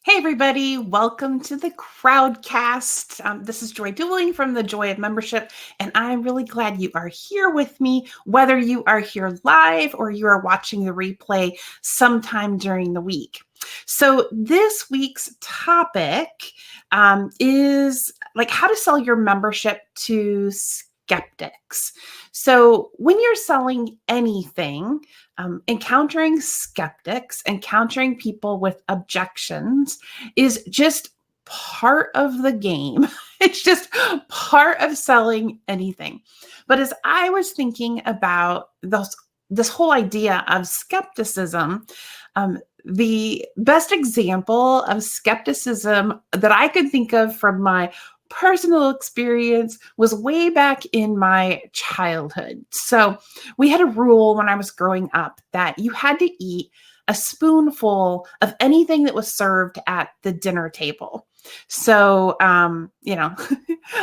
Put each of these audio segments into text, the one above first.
Hey, everybody. Welcome to the Crowdcast. This is Joy Duling from the Joy of Membership, and I'm really glad you are here with me, whether you are here live or you are watching the replay sometime during the week. So this week's topic is like how to sell your membership to skeptics. So when you're selling anything, encountering skeptics, encountering people with objections is just part of the game. It's just part of selling anything. But as I was thinking about this whole idea of skepticism, the best example of skepticism that I could think of from my personal experience was way back in my childhood. So we had a rule when I was growing up that you had to eat a spoonful of anything that was served at the dinner table. So,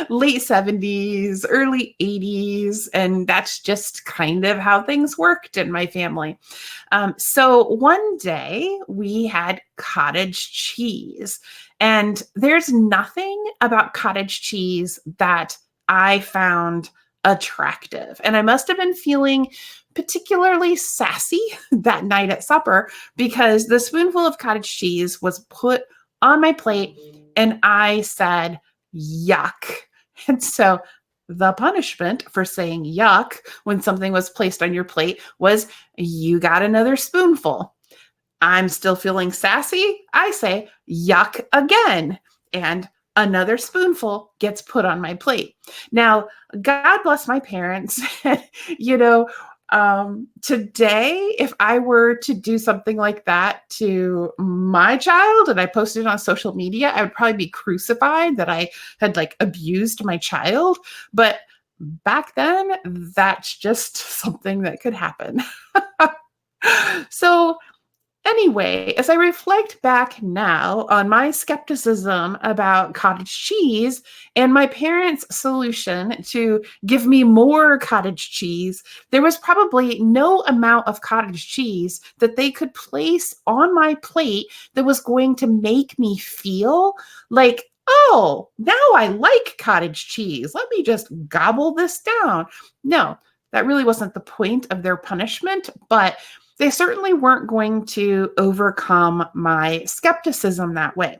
late 70s, early 80s, and that's just kind of how things worked in my family. So one day we had cottage cheese, and there's nothing about cottage cheese that I found attractive. And I must have been feeling particularly sassy that night at supper because the spoonful of cottage cheese was put on my plate and I said, yuck. And so the punishment for saying yuck when something was placed on your plate was you got another spoonful. I'm still feeling sassy. I say yuck again. And another spoonful gets put on my plate. Now, God bless my parents. Today, if I were to do something like that to my child and I posted it on social media, I would probably be crucified that I had abused my child. But back then, that's just something that could happen. So anyway, as I reflect back now on my skepticism about cottage cheese and my parents' solution to give me more cottage cheese, there was probably no amount of cottage cheese that they could place on my plate that was going to make me feel like, oh, now I like cottage cheese. Let me just gobble this down. No, that really wasn't the point of their punishment, but they certainly weren't going to overcome my skepticism that way.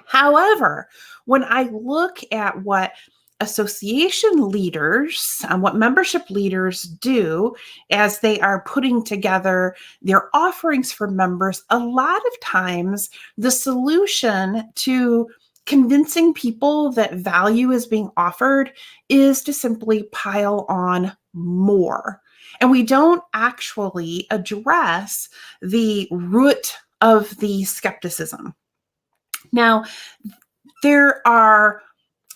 However, when I look at what association leaders, what membership leaders do as they are putting together their offerings for members, a lot of times the solution to convincing people that value is being offered is to simply pile on more. And we don't actually address the root of the skepticism. Now, there are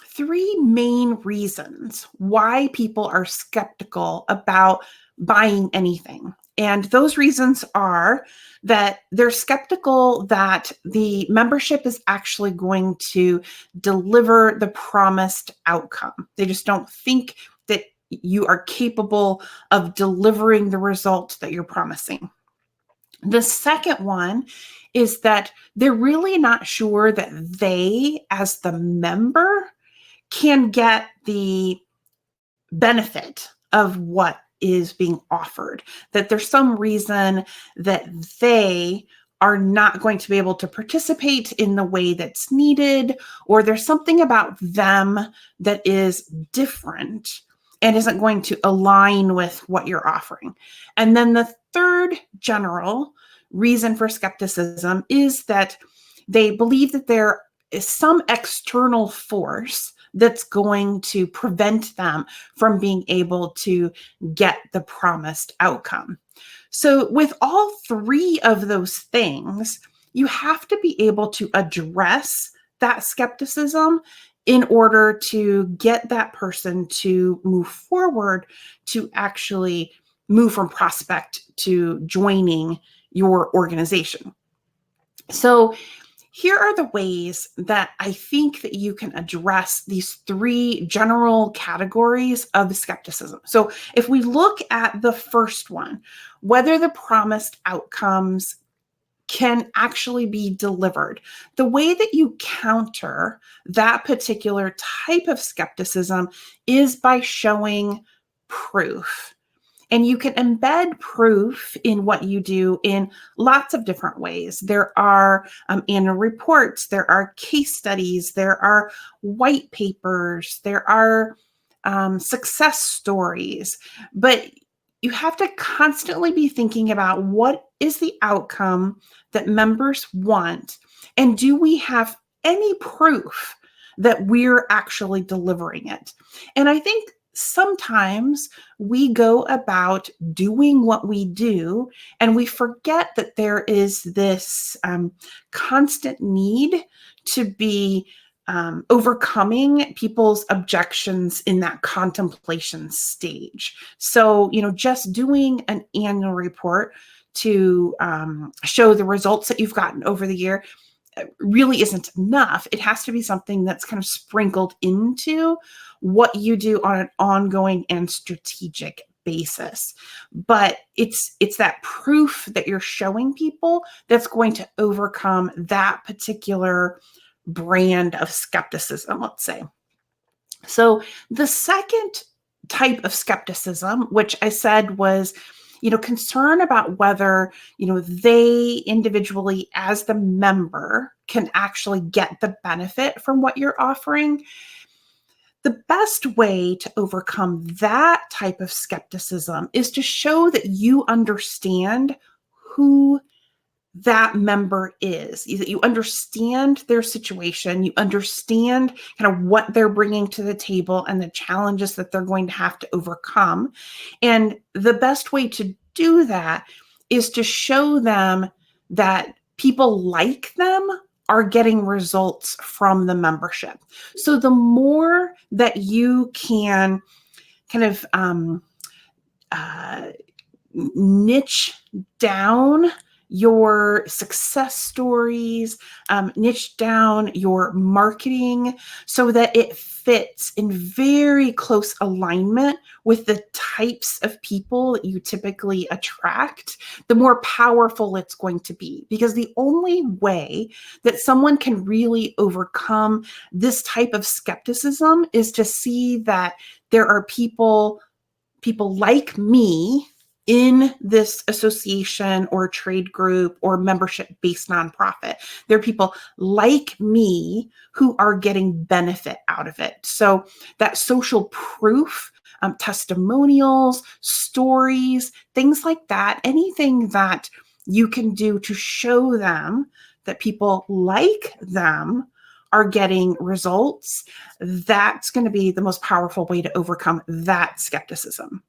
three main reasons why people are skeptical about buying anything. And those reasons are that they're skeptical that the membership is actually going to deliver the promised outcome. They just don't think that you are capable of delivering the results that you're promising. The second one is that they're really not sure that they, as the member, can get the benefit of what is being offered, that there's some reason that they are not going to be able to participate in the way that's needed, or there's something about them that is different and isn't going to align with what you're offering. And then the third general reason for skepticism is that they believe that there is some external force that's going to prevent them from being able to get the promised outcome. So with all three of those things, you have to be able to address that skepticism in order to get that person to move forward, to actually move from prospect to joining your organization. So here are the ways that I think that you can address these three general categories of skepticism. So if we look at the first one, whether the promised outcomes can actually be delivered. The way that you counter that particular type of skepticism is by showing proof. And you can embed proof in what you do in lots of different ways. There are annual reports, there are case studies, there are white papers, there are success stories. But you have to constantly be thinking about what is the outcome that members want, and do we have any proof that we're actually delivering it? And I think sometimes we go about doing what we do and we forget that there is this constant need to be overcoming people's objections in that contemplation stage. So, just doing an annual report to show the results that you've gotten over the year really isn't enough. It has to be something that's kind of sprinkled into what you do on an ongoing and strategic basis. But it's that proof that you're showing people that's going to overcome that particular brand of skepticism, let's say. So the second type of skepticism, which I said was, concern about whether, they individually as the member can actually get the benefit from what you're offering. The best way to overcome that type of skepticism is to show that you understand who that member is, that you understand their situation, you understand kind of what they're bringing to the table and the challenges that they're going to have to overcome. And the best way to do that is to show them that people like them are getting results from the membership. So the more that you can kind of niche down your success stories, niche down your marketing so that it fits in very close alignment with the types of people that you typically attract, the more powerful it's going to be. Because the only way that someone can really overcome this type of skepticism is to see that there are people like me in this association or trade group or membership-based nonprofit. There are people like me who are getting benefit out of it. So that social proof, testimonials, stories, things like that, anything that you can do to show them that people like them are getting results, that's going to be the most powerful way to overcome that skepticism.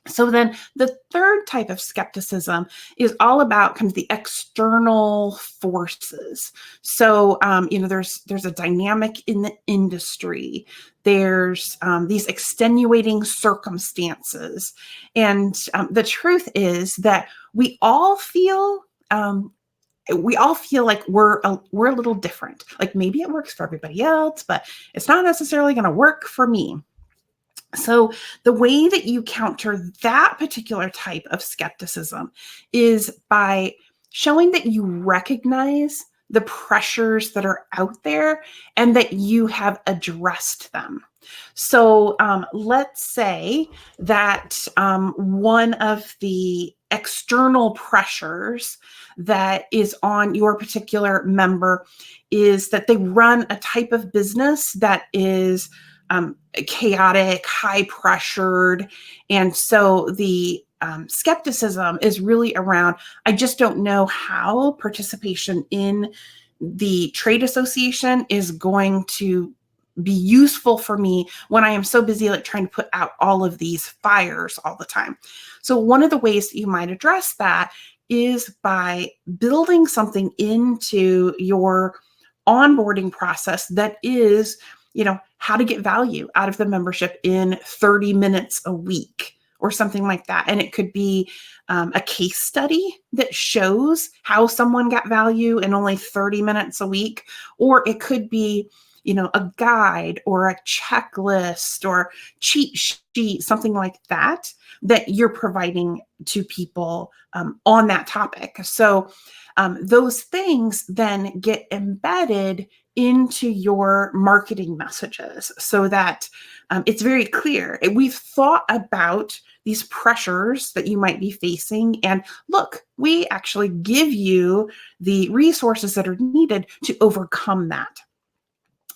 So then the third type of skepticism is all about kind of the external forces. So, there's a dynamic in the industry. There's these extenuating circumstances. And the truth is that we all feel like we're a little different. Like maybe it works for everybody else, but it's not necessarily going to work for me. So the way that you counter that particular type of skepticism is by showing that you recognize the pressures that are out there and that you have addressed them. So let's say that one of the external pressures that is on your particular member is that they run a type of business that is chaotic, high pressured. And so the skepticism is really around, I just don't know how participation in the trade association is going to be useful for me when I am so busy like trying to put out all of these fires all the time. So one of the ways that you might address that is by building something into your onboarding process that is, how to get value out of the membership in 30 minutes a week or something like that. And it could be a case study that shows how someone got value in only 30 minutes a week, or it could be a guide or a checklist or cheat sheet, something like that, that you're providing to people on that topic. So those things then get embedded into your marketing messages so that it's very clear. We've thought about these pressures that you might be facing. And look, we actually give you the resources that are needed to overcome that.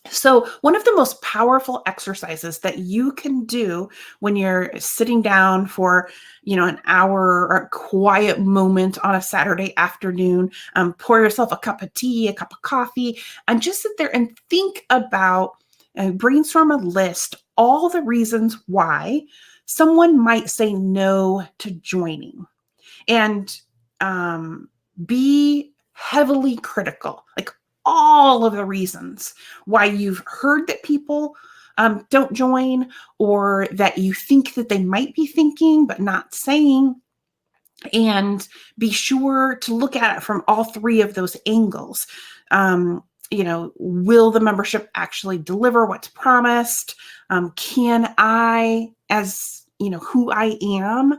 So one of the most powerful exercises that you can do when you're sitting down for, an hour or a quiet moment on a Saturday afternoon, pour yourself a cup of tea, a cup of coffee, and just sit there and think about and brainstorm a list, all the reasons why someone might say no to joining, and be heavily critical, like all of the reasons why you've heard that people don't join, or that you think that they might be thinking but not saying. And be sure to look at it from all three of those angles. Will the membership actually deliver what's promised? Can I, as who I am,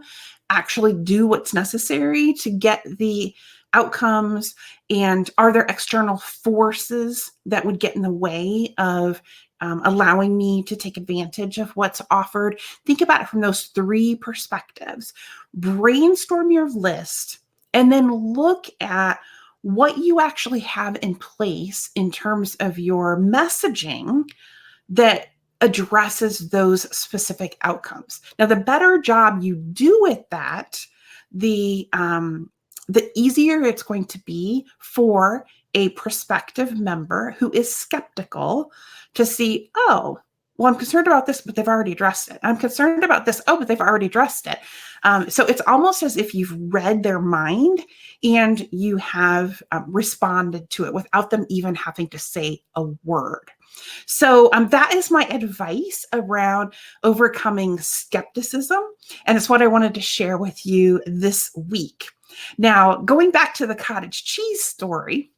actually do what's necessary to get the outcomes? And are there external forces that would get in the way of allowing me to take advantage of what's offered? Think about it from those three perspectives. Brainstorm your list and then look at what you actually have in place in terms of your messaging that addresses those specific outcomes. Now, the better job you do at that, the easier it's going to be for a prospective member who is skeptical to see, oh, well, I'm concerned about this, but they've already addressed it. I'm concerned about this, oh, but they've already addressed it. So it's almost as if you've read their mind and you have responded to it without them even having to say a word. So that is my advice around overcoming skepticism. And it's what I wanted to share with you this week. Now, going back to the cottage cheese story,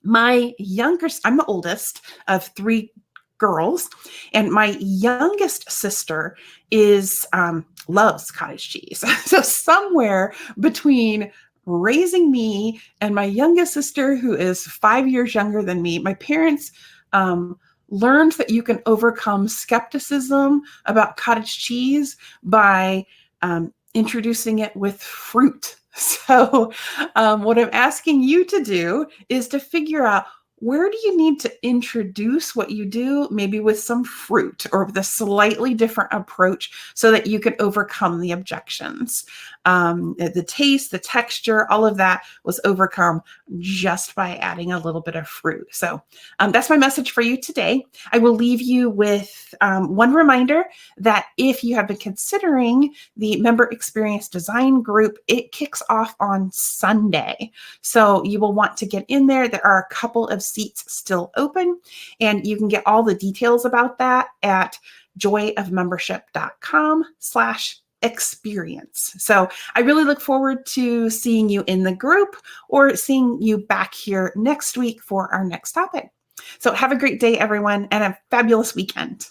I'm the oldest of three girls, and my youngest sister loves cottage cheese. So somewhere between raising me and my youngest sister, who is 5 years younger than me, my parents learned that you can overcome skepticism about cottage cheese by introducing it with fruit. So what I'm asking you to do is to figure out, where do you need to introduce what you do, maybe with some fruit or with a slightly different approach, so that you can overcome the objections. The taste, the texture, all of that was overcome just by adding a little bit of fruit. So that's my message for you today. I will leave you with one reminder that if you have been considering the Member Experience Design Group, it kicks off on Sunday. So you will want to get in there. There are a couple of seats still open, and you can get all the details about that at joyofmembership.com/experience. So I really look forward to seeing you in the group or seeing you back here next week for our next topic. So have a great day, everyone, and a fabulous weekend.